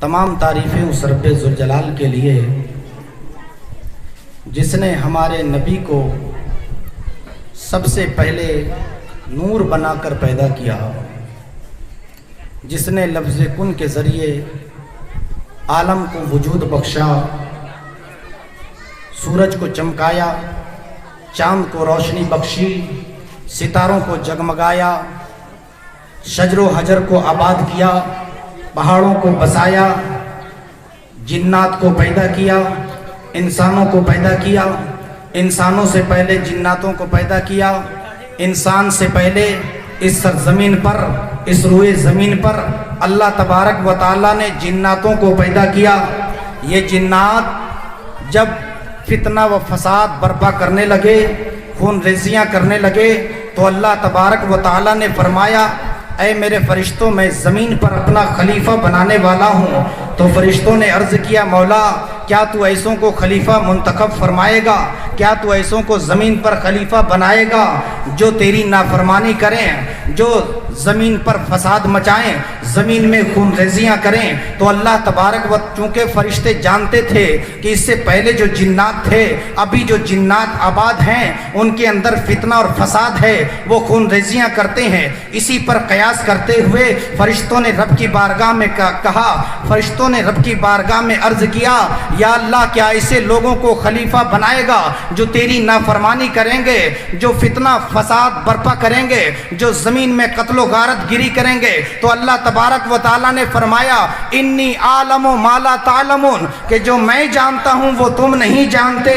तमाम तारीफ़ें उस रब्बे ज़ुलजलाल के लिए जिसने हमारे नबी को सबसे पहले नूर बनाकर पैदा किया, जिसने लफ्ज़ कुन के ज़रिए आलम को वजूद बख्शा, सूरज को चमकाया, चाँद को रोशनी बख्शी, सितारों को जगमगाया, शजरो हजर को आबाद किया, पहाड़ों को बसाया, जिन्नात को पैदा किया, इंसानों को पैदा किया, इंसानों से पहले जिन्नातों को पैदा किया, इंसान से पहले इस सरजमीन पर, इस रुए ज़मीन पर अल्लाह तबारक व तआला ने जिन्नातों को पैदा किया। ये जिन्नात जब फितना व फसाद बर्पा करने लगे, खून रेजियाँ करने लगे, तो अल्लाह तबारक व तआला ने फरमाया, ऐ मेरे फरिश्तों, मैं ज़मीन पर अपना खलीफा बनाने वाला हूँ। तो फरिश्तों ने अर्ज़ किया, मौला क्या तू ऐसों को खलीफा मुंतखब फरमाएगा? क्या तू ऐसों को ज़मीन पर खलीफा बनाएगा जो तेरी नाफरमानी करें, जो ज़मीन पर फसाद मचाएं, ज़मीन में खून रेजियाँ करें? तो अल्लाह तबारक व चूँकि फ़रिश्ते जानते थे कि इससे पहले जो जिन्नात थे, अभी जो जिन्नात आबाद हैं, उनके अंदर फितना और फसाद है, वो खून रेजियाँ करते हैं। इसी पर कयास करते हुए फ़रिश्तों ने रब की बारगाह में कहा, फ़रिश्तों ने रब की बारगाह में अर्ज़ किया, या अल्लाह क्या ऐसे लोगों को खलीफा बनाएगा जो तेरी नाफरमानी करेंगे, जो फितना फसाद बर्पा करेंगे, जो ज़मीन में कत्लो गारत गिरी करेंगे? तो अल्लाह तबारक व तआला ने फरमाया, इन्नी आलमु मा ला तालमून, कि जो मैं जानता हूँ वो तुम नहीं जानते,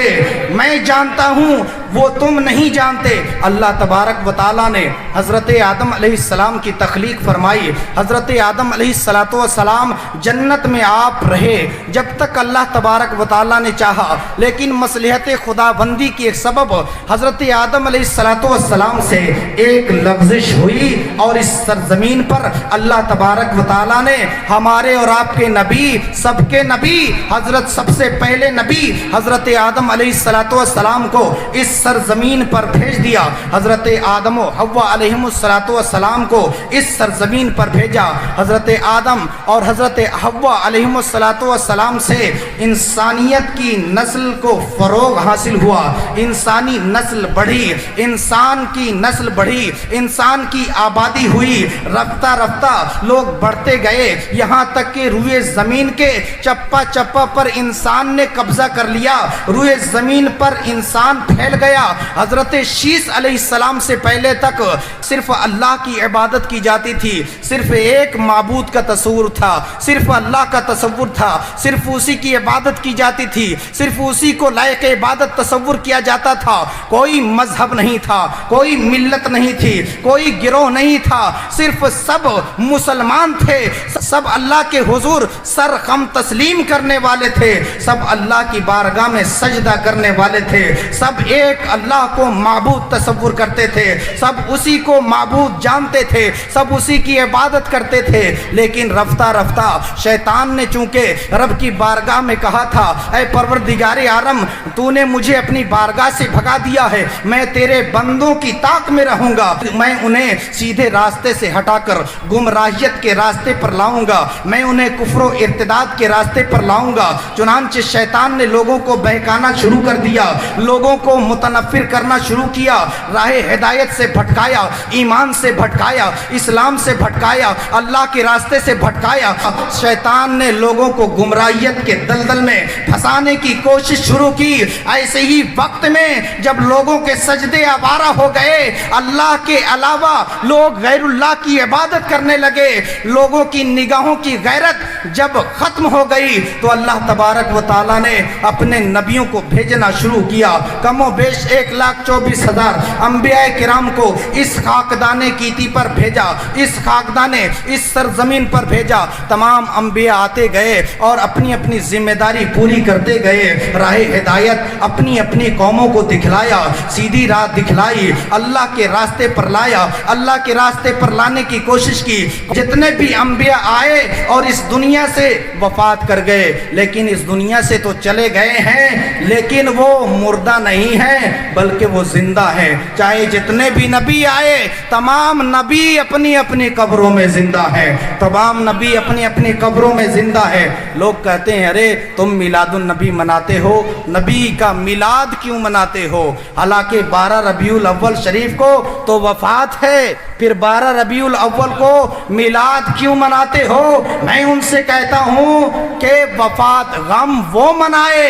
मैं जानता हूँ वो तुम नहीं जानते। अल्लाह तबारक व तआला ने हज़रत आदम अलैहिस्सलाम की तख्लीक फरमाई। हज़रत आदम अलैहिस्सलातु वस्सलाम जन्नत में आप रहे जब तक अल्लाह तबारक व तआला ने चाहा, लेकिन मसलहत खुदाबंदी की एक सबब हज़रत आदम अलैहिस्सलातु वस्सलाम से एक लफ्ज़िश हुई, और इस सरजमीन पर अल्लाह तबारक व तआला ने हमारे और आपके नबी, सबके नबी, हज़रत सबसे पहले नबी हज़रत आदम अलैहिस्सलातु वस्सलाम को इस सरजमीन पर भेज दिया। हज़रत आदम व हव्वा अलैहिमुस्सलातु वस्सलाम को इस सरजमीन पर भेजा। हज़रत आदम और हज़रत हव्वा अलैहिमुस्सलातु वस्सलाम से इंसानियत की नस्ल को फ़रोग़ हासिल हुआ, इंसानी नस्ल बढ़ी, इंसान की नस्ल बढ़ी, इंसान की आबादी हुई। रफ्ता रफ्ता लोग बढ़ते गए, यहाँ तक कि रुए ज़मीन के चप्पा चप्पा पर इंसान ने कब्ज़ा कर लिया, रुए ज़मीन पर इंसान फैल गया। हज़रत शीस अलैहिस्सलाम से पहले तक सिर्फ अल्लाह की इबादत की जाती थी, सिर्फ एक माबूद का तस्वुर था, सिर्फ अल्लाह का तस्वुर था, सिर्फ उसी की इबादत की जाती थी, सिर्फ उसी को लायक इबादत तस्वुर किया जाता था। कोई मजहब नहीं था, कोई मिल्लत नहीं थी, कोई गिरोह नहीं था, सिर्फ सब मुसलमान थे, सब अल्लाह के हुजूर सर खम तस्लीम करने वाले थे, सब अल्लाह की बारगाह में सजदा करने वाले थे, सब एक अल्लाह को माबूद तस्वुर करते थे, सब उसी को माबूद जानते थे, सब उसी की इबादत करते थे। लेकिन रफ्ता रफ्ता शैतान ने चूंकि रब की बारगाह में कहा था, ऐ परवरदिगारे आलम, तूने मुझे अपनी बारगाह से भगा दिया है, मैं तेरे बंदों की ताक में रहूंगा, मैं उन्हें सीधे रास्ते से हटाकर गुमराहियत के रास्ते पर लाऊंगा, मैं उन्हें कुफ्र इर्तिदाद के रास्ते पर लाऊंगा। चुनांचे शैतान ने लोगों को बहकाना शुरू कर दिया, लोगों को मुतनफ़िर करना शुरू किया, राह हिदायत से भटकाया, ईमान से भटकाया, इस्लाम से भटकाया, अल्लाह के रास्ते से भटकाया। शैतान ने लोगों को गुमराहियत के दलदल में फंसाने की कोशिश शुरू की। ऐसे ही वक्त में जब लोगों के सजदे आवारा हो गए, अल्लाह के अलावा लोग गैरुल्लाह की इबादत करने लगे, लोगों की निगाहों की गैरत जब ख़त्म हो गई, तो अल्लाह तबारक व तआला ने अपने नबियों को भेजना शुरू किया। कमो बेश 1,24,000 अंबिया किराम को इस खाकदाने कीती पर भेजा, इस खाकदाने इस सरजमीन पर भेजा। तमाम अंबिया आते गए और अपनी अपनी जिम्मेदारी पूरी करते गए, राह हिदायत अपनी अपनी कौमों को दिखलाया, सीधी राह दिखलाई, अल्लाह के रास्ते पर लाया, अल्लाह के रास्ते पर लाने की कोशिश की। जितने भी अंबिया आए और इस दुनिया से वफात कर गए, लेकिन इस दुनिया से तो चले गए हैं, लेकिन वो मुर्दा नहीं है, हैं बल्कि वो जिंदा है। चाहे जितने भी नबी आए तमाम नबी अपनी अपनी कब्रों में जिंदा है, तमाम नबी अपनी अपनी कब्रों में जिंदा है। लोग कहते हैं अरे तुम मिलादुन नबी मनाते हो, नबी का मिलाद क्यों मनाते हो? हालांकि 12 रबीउल अव्वल शरीफ को तो वफात है, फिर 12 रबीउल अव्वल को मिलाद क्यों मनाते हो? मैं उनसे कहता हूं कि वफात गम वो मनाए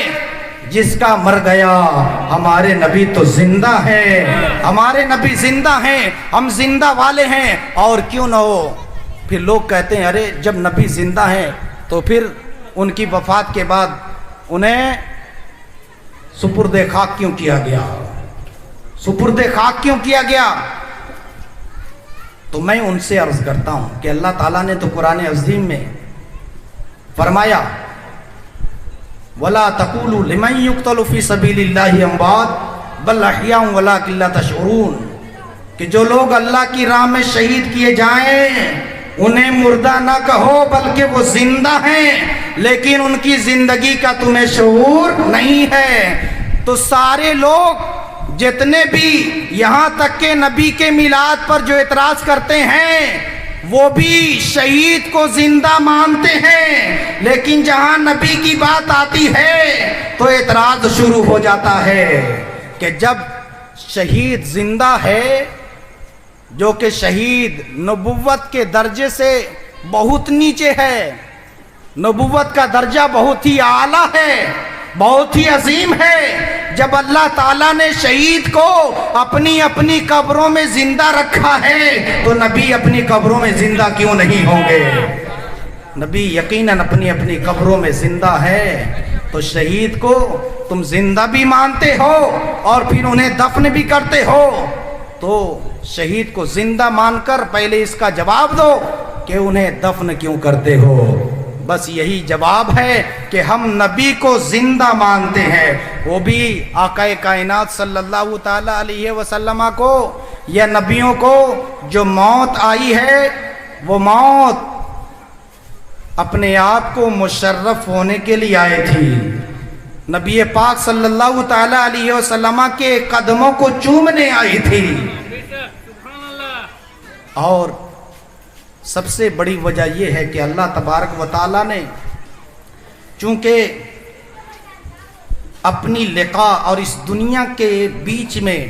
जिसका मर गया। हमारे नबी तो जिंदा है, हमारे नबी जिंदा हैं, हम जिंदा वाले हैं, और क्यों ना हो। फिर लोग कहते हैं अरे जब नबी जिंदा हैं तो फिर उनकी वफात के बाद उन्हें सुपुर्दे खाक क्यों किया गया, सुपुर्दे खाक क्यों किया गया? तो मैं उनसे अर्ज करता हूं कि अल्लाह ताला ने तो कुरान अज़ीम में फरमाया वला तक़ूलू लिमन युक़्तलु फ़ी सबीलिल्लाहि अम्वात बल अहयाउन वलाकिन ला तशऊरून, कि जो लोग अल्लाह की राह में शहीद किए जाएं उन्हें मुर्दा ना कहो बल्कि वो जिंदा हैं, लेकिन उनकी जिंदगी का तुम्हें शऊर नहीं है। तो सारे लोग जितने भी यहाँ तक के नबी के मिलाद पर जो एतराज करते हैं वो भी शहीद को जिंदा मानते हैं, लेकिन जहां नबी की बात आती है तो एतराज शुरू हो जाता है कि जब शहीद जिंदा है, जो कि शहीद नबुव्वत के दर्जे से बहुत नीचे है, नबुव्वत का दर्जा बहुत ही आला है, बहुत ही अजीम है। जब अल्लाह ताला ने शहीद को अपनी अपनी कब्रों में जिंदा रखा है तो नबी अपनी कब्रों में जिंदा क्यों नहीं होंगे? नबी यकीनन अपनी अपनी कब्रों में जिंदा है। तो शहीद को तुम जिंदा भी मानते हो और फिर उन्हें दफन भी करते हो, तो शहीद को जिंदा मानकर पहले इसका जवाब दो कि उन्हें दफन क्यों करते हो। बस यही जवाब है कि हम नबी को जिंदा मानते हैं, वो भी आकाए कायनात सल्लल्लाहु ताला अलैहि वसल्लम को, या नबियों को जो मौत आई है वो मौत अपने आप को मुशर्रफ होने के लिए आई थी। नबी पाक सल्लल्लाहु ताला अलैहि वसल्लम के कदमों को चूमने आई थी। और सबसे बड़ी वजह यह है कि अल्लाह तबारक व ताला ने चूंकि अपनी लिका और इस दुनिया के बीच में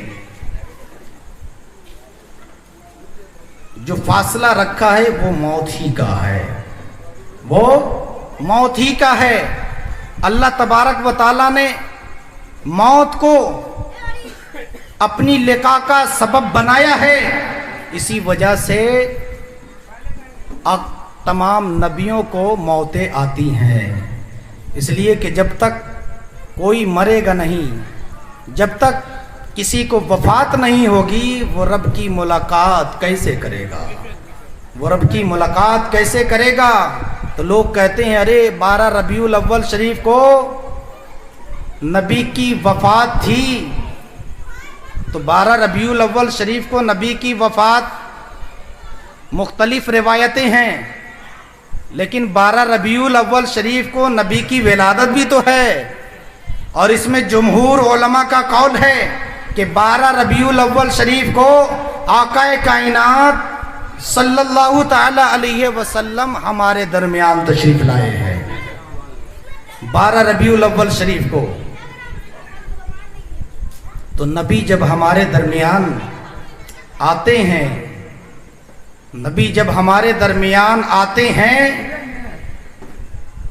जो फासला रखा है वो मौत ही का है, वो मौत ही का है। अल्लाह तबारक व ताला ने मौत को अपनी लिका का सबब बनाया है। इसी वजह से अब तमाम नबियों को मौतें आती हैं, इसलिए कि जब तक कोई मरेगा नहीं, जब तक किसी को वफात नहीं होगी, वो रब की मुलाकात कैसे करेगा, वो रब की मुलाकात कैसे करेगा? तो लोग कहते हैं अरे 12 रबीउल अव्वल शरीफ को नबी की वफात थी, तो 12 रबीउल अव्वल शरीफ को नबी की वफात मुख्तलिफ रिवायतें हैं, लेकिन 12 रबीउल अव्वल शरीफ को नबी की विलादत भी तो है। और इसमें जुमहूर उलमा का कौल है कि 12 रबीउल अव्वल शरीफ को आकाए कायनात सल्लल्लाहु ताला अलैहि वसल्लम हमारे दरमियान तशरीफ लाए हैं। 12 रबीउल अव्वल शरीफ को तो नबी जब हमारे दरमियान आते हैं, नबी जब हमारे दरमियान आते हैं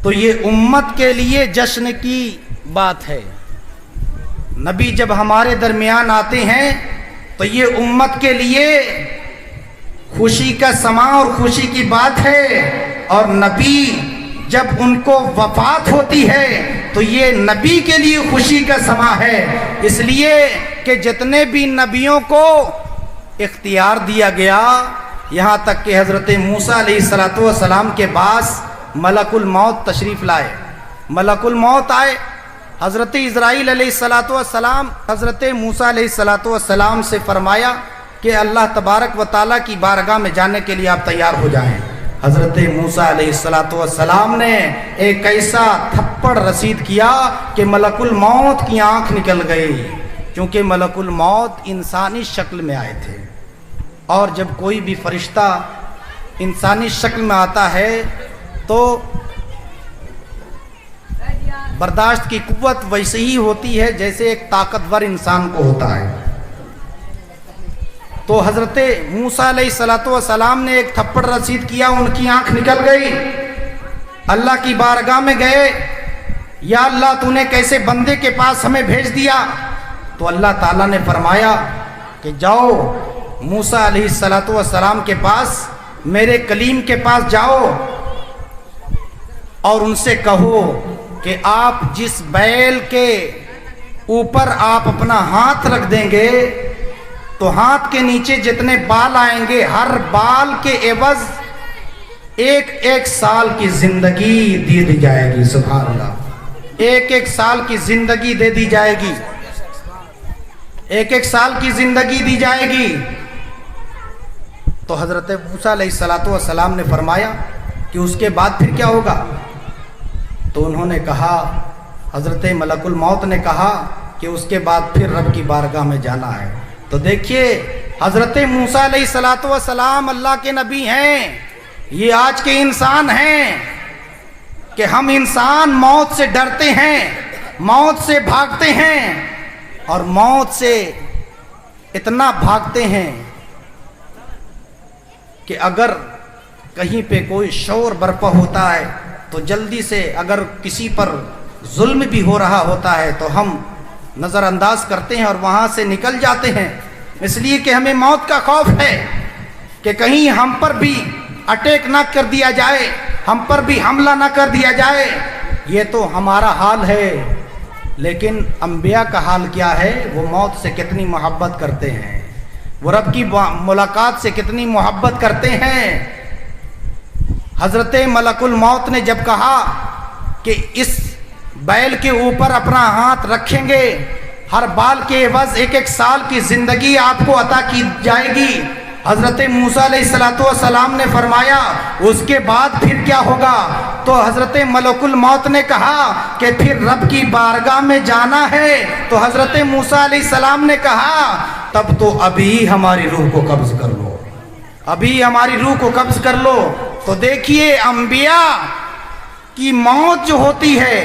तो ये उम्मत के लिए जश्न की बात है। नबी जब हमारे दरमियान आते हैं तो ये उम्मत के लिए खुशी का समा और खुशी की बात है। और नबी जब उनको वफात होती है तो ये नबी के लिए खुशी का समा है, इसलिए कि जितने भी नबियों को इख्तियार दिया गया, यहाँ तक कि हज़रत मूसा अलैहिस्सलाम के पास मलकुल मौत तशरीफ़ लाए, मलकुल मौत आए। हज़रत इज़राइल अलैहिस्सलाम हज़रत मूसा अलैहिस्सलाम से फरमाया कि अल्लाह तबारक व ताला की बारगाह में जाने के लिए आप तैयार हो जाएं। हज़रत मूसा अलैहिस्सलाम ने एक ऐसा थप्पड़ रसीद किया कि मलकुल मौत की आँख निकल गई। چونکہ ملک الموت انسانی شکل میں آئے تھے، اور جب کوئی بھی فرشتہ انسانی شکل میں آتا ہے تو برداشت کی قوت ویسے ہی ہوتی ہے جیسے ایک طاقتور انسان کو ہوتا ہے۔ تو حضرت موسیٰ علیہ السلام نے ایک تھپڑ رسید کیا، ان کی آنکھ نکل گئی، اللہ کی بارگاہ میں گئے، یا اللہ تو نے کیسے بندے کے پاس ہمیں بھیج دیا؟ تو اللہ تعالیٰ نے فرمایا کہ جاؤ موسیٰ علیہ السلام کے پاس، میرے کلیم کے پاس جاؤ اور ان سے کہو کہ آپ جس بیل کے اوپر آپ اپنا ہاتھ رکھ دیں گے تو ہاتھ کے نیچے جتنے بال آئیں گے، ہر بال کے عوض ایک ایک سال کی زندگی دے دی جائے گی۔ سبحان اللہ، ایک ایک سال کی زندگی دے دی جائے گی، ایک ایک سال کی زندگی دی جائے گی۔ تو حضرت موسیٰ علیہ السلام نے فرمایا کہ اس کے بعد پھر کیا ہوگا؟ تو انہوں نے کہا، حضرت ملک الموت نے کہا کہ اس کے بعد پھر رب کی بارگاہ میں جانا ہے۔ تو دیکھیے حضرت موسیٰ علیہ السلام اللہ کے نبی ہیں، یہ آج کے انسان ہیں کہ ہم انسان موت سے ڈرتے ہیں، موت سے بھاگتے ہیں، اور موت سے اتنا بھاگتے ہیں کہ اگر کہیں پہ کوئی شور برپا ہوتا ہے تو جلدی سے، اگر کسی پر ظلم بھی ہو رہا ہوتا ہے تو ہم نظر انداز کرتے ہیں اور وہاں سے نکل جاتے ہیں، اس لیے کہ ہمیں موت کا خوف ہے کہ کہیں ہم پر بھی اٹیک نہ کر دیا جائے، ہم پر بھی حملہ نہ کر دیا جائے۔ یہ تو ہمارا حال ہے، لیکن انبیاء کا حال کیا ہے؟ وہ موت سے کتنی محبت کرتے ہیں، وہ رب کی ملاقات سے کتنی محبت کرتے ہیں۔ حضرت ملک الموت نے جب کہا کہ اس بیل کے اوپر اپنا ہاتھ رکھیں گے، ہر بال کے عوض ایک ایک سال کی زندگی آپ کو عطا کی جائے گی، حضرت موسیٰ علیہ السلام نے فرمایا اس کے بعد پھر کیا ہوگا؟ تو حضرت ملک الموت نے کہا کہ پھر رب کی بارگاہ میں جانا ہے۔ تو حضرت موسیٰ علیہ السلام نے کہا تب تو ابھی ہماری روح کو قبض کر لو، ابھی ہماری روح کو قبض کر لو۔ تو دیکھیے انبیاء کی موت جو ہوتی ہے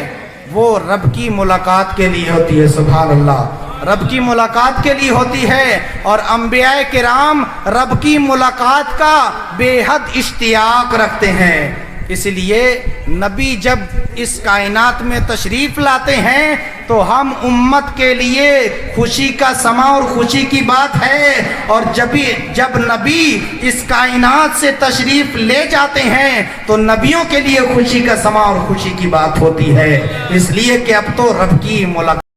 وہ رب کی ملاقات کے لیے ہوتی ہے۔ سبحان اللہ، رب کی ملاقات کے لیے ہوتی ہے، اور انبیاء کرام رب کی ملاقات کا بے حد اشتیاق رکھتے ہیں۔ اس لیے نبی جب اس کائنات میں تشریف لاتے ہیں تو ہم امت کے لیے خوشی کا سما اور خوشی کی بات ہے، اور جب نبی اس کائنات سے تشریف لے جاتے ہیں تو نبیوں کے لیے خوشی کا سما اور خوشی کی بات ہوتی ہے، اس لیے کہ اب تو رب کی ملاقات